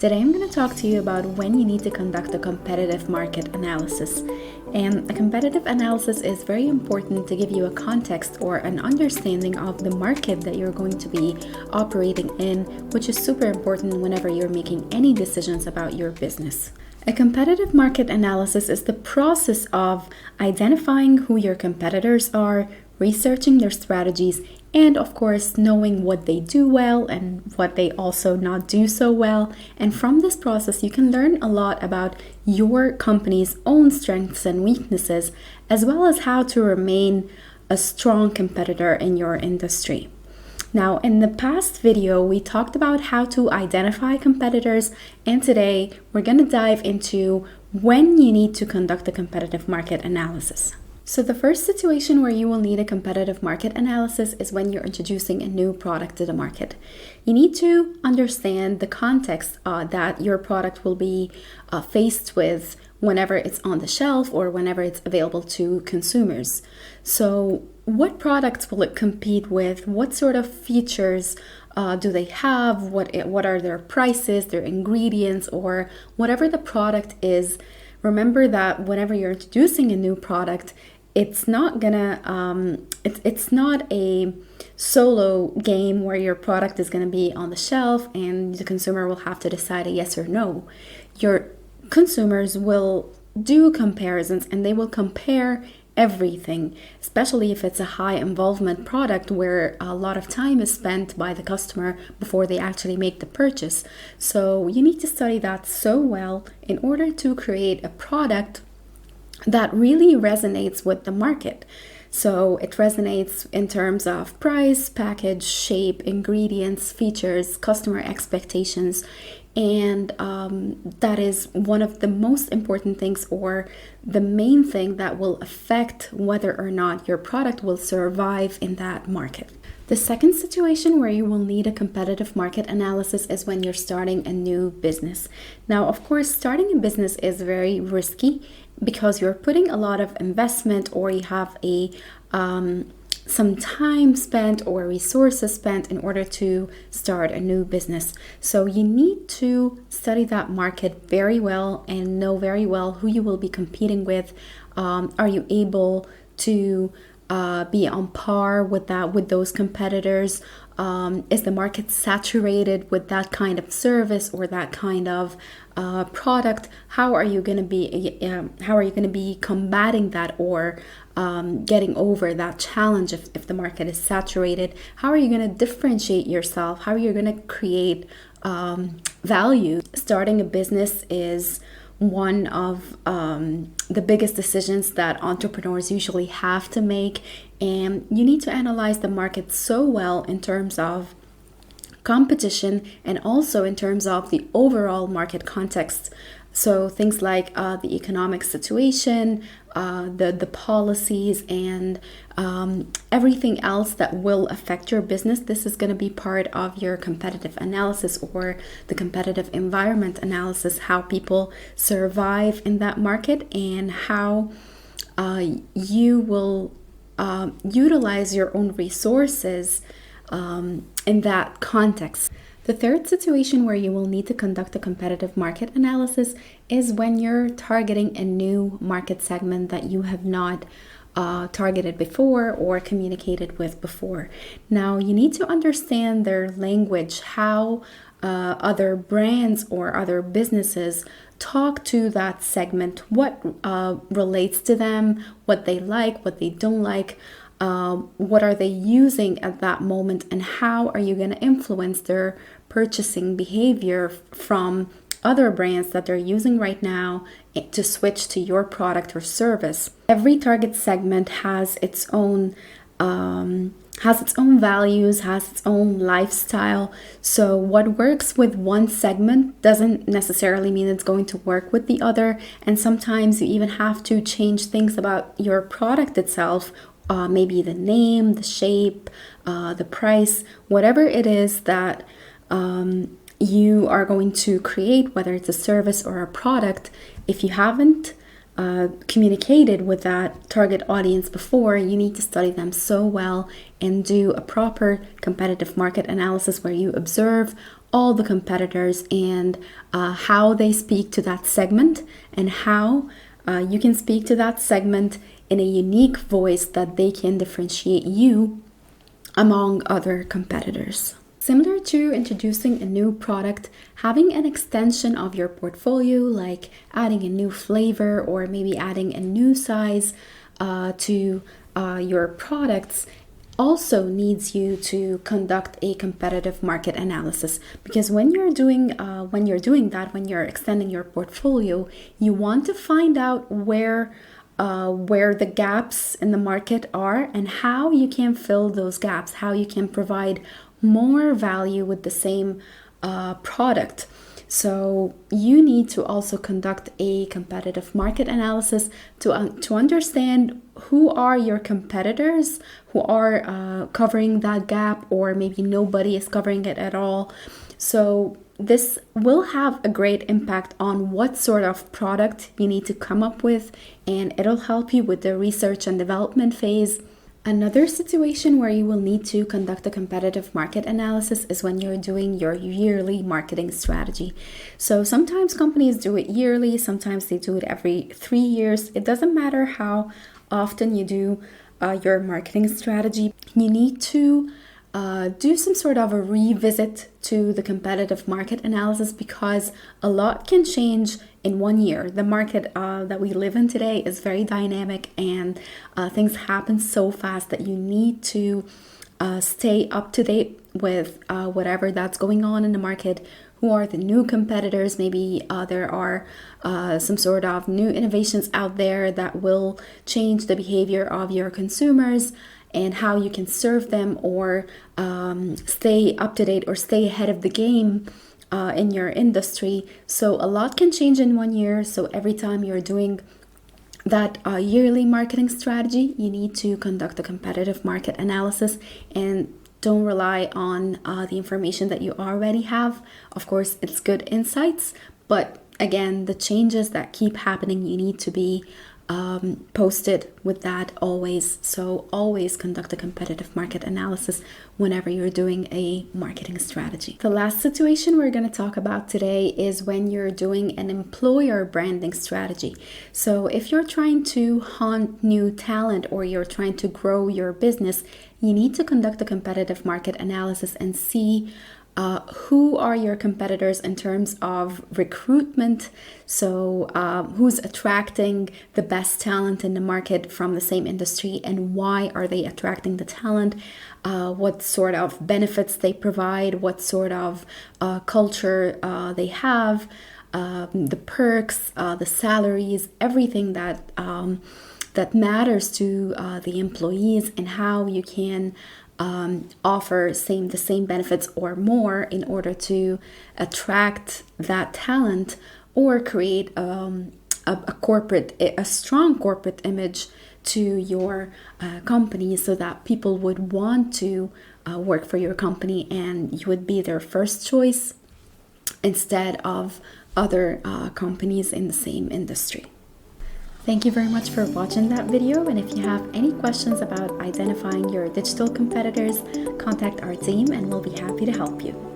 Today I'm going to talk to you about when you need to conduct a competitive market analysis. And a competitive analysis is very important to give you a context or an understanding of the market that you're going to be operating in, which is super important whenever you're making any decisions about your business. A competitive market analysis is the process of identifying who your competitors are, researching their strategies, and of course knowing what they do well and what they also not do so well. And from this process you can learn a lot about your company's own strengths and weaknesses, as well as how to remain a strong competitor in your industry. Now, in the past video, we talked about how to identify competitors, and today we're going to dive into when you need to conduct a competitive market analysis. So the first situation where you will need a competitive market analysis is when you're introducing a new product to the market. You need to understand the context that your product will be faced with whenever it's on the shelf or whenever it's available to consumers. So what products will it compete with? What sort of features do they have? What are their prices, their ingredients, or whatever the product is? Remember that whenever you're introducing a new product, it's not a solo game where your product is gonna be on the shelf and the consumer will have to decide a yes or no. Your consumers will do comparisons and they will compare everything, especially if it's a high involvement product where a lot of time is spent by the customer before they actually make the purchase. So you need to study that so well in order to create a product that really resonates with the market. So it resonates in terms of price, package, shape, ingredients, features, customer expectations. And that is one of the most important things, or the main thing that will affect whether or not your product will survive in that market. The second situation where you will need a competitive market analysis is when you're starting a new business. Now, of course, starting a business is very risky because you're putting a lot of investment, or you have some time spent or resources spent in order to start a new business. So you need to study that market very well and know very well who you will be competing with. Are you able to be on par with those competitors? Is the market saturated with that kind of service or that kind of product? How are you going to be combating that, or getting over that challenge if the market is saturated? How are you going to differentiate yourself? How are you going to create value? Starting a business is one of the biggest decisions that entrepreneurs usually have to make, and you need to analyze the market so well in terms of competition and also in terms of the overall market context. So things like the economic situation, the policies, and everything else that will affect your business. This is going to be part of your competitive analysis, or the competitive environment analysis, how people survive in that market and how you will utilize your own resources in that context. The third situation where you will need to conduct a competitive market analysis is when you're targeting a new market segment that you have not targeted before or communicated with before. Now, you need to understand their language, how other brands or other businesses talk to that segment, what relates to them, what they like, what they don't like. What are they using at that moment, and how are you going to influence their purchasing behavior from other brands that they're using right now to switch to your product or service? Every target segment has its own values, has its own lifestyle. So what works with one segment doesn't necessarily mean it's going to work with the other, and sometimes you even have to change things about your product itself. Maybe the name, the shape, the price, whatever it is that you are going to create, whether it's a service or a product. If you haven't communicated with that target audience before, you need to study them so well and do a proper competitive market analysis where you observe all the competitors and how they speak to that segment, and how you can speak to that segment in a unique voice that they can differentiate you among other competitors. Similar to introducing a new product, having an extension of your portfolio, like adding a new flavor or maybe adding a new size to your products, also needs you to conduct a competitive market analysis, because when you're doing that, when you're extending your portfolio, you want to find out where the gaps in the market are and how you can fill those gaps, how you can provide more value with the same product. So you need to also conduct a competitive market analysis to understand who are your competitors who are covering that gap, or maybe nobody is covering it at all. So this will have a great impact on what sort of product you need to come up with, and it'll help you with the research and development phase. Another situation where you will need to conduct a competitive market analysis is when you're doing your yearly marketing strategy. So sometimes companies do it yearly, sometimes they do it every 3 years. It doesn't matter how often you do your marketing strategy. You need to do some sort of a revisit to the competitive market analysis, because a lot can change in 1 year. The market that we live in today is very dynamic, and things happen so fast that you need to stay up to date with whatever that's going on in the market. Who are the new competitors? Maybe there are some sort of new innovations out there that will change the behavior of your consumers, and how you can serve them or stay up to date or stay ahead of the game in your industry. So a lot can change in 1 year. So every time you're doing that yearly marketing strategy, you need to conduct a competitive market analysis, and don't rely on the information that you already have. Of course, it's good insights, but again, the changes that keep happening, you need to be posted with that always. So always conduct a competitive market analysis whenever you're doing a marketing strategy. The last situation we're going to talk about today is when you're doing an employer branding strategy. So if you're trying to hunt new talent or you're trying to grow your business, you need to conduct a competitive market analysis and see who are your competitors in terms of recruitment. So who's attracting the best talent in the market from the same industry, and why are they attracting the talent? What sort of benefits they provide, what sort of culture they have, the perks, the salaries, everything that matters to the employees, and how you can offer the same benefits or more in order to attract that talent, or create a strong corporate image to your company, so that people would want to work for your company, and you would be their first choice instead of other companies in the same industry. Thank you very much for watching that video, and if you have any questions about identifying your digital competitors, contact our team and we'll be happy to help you.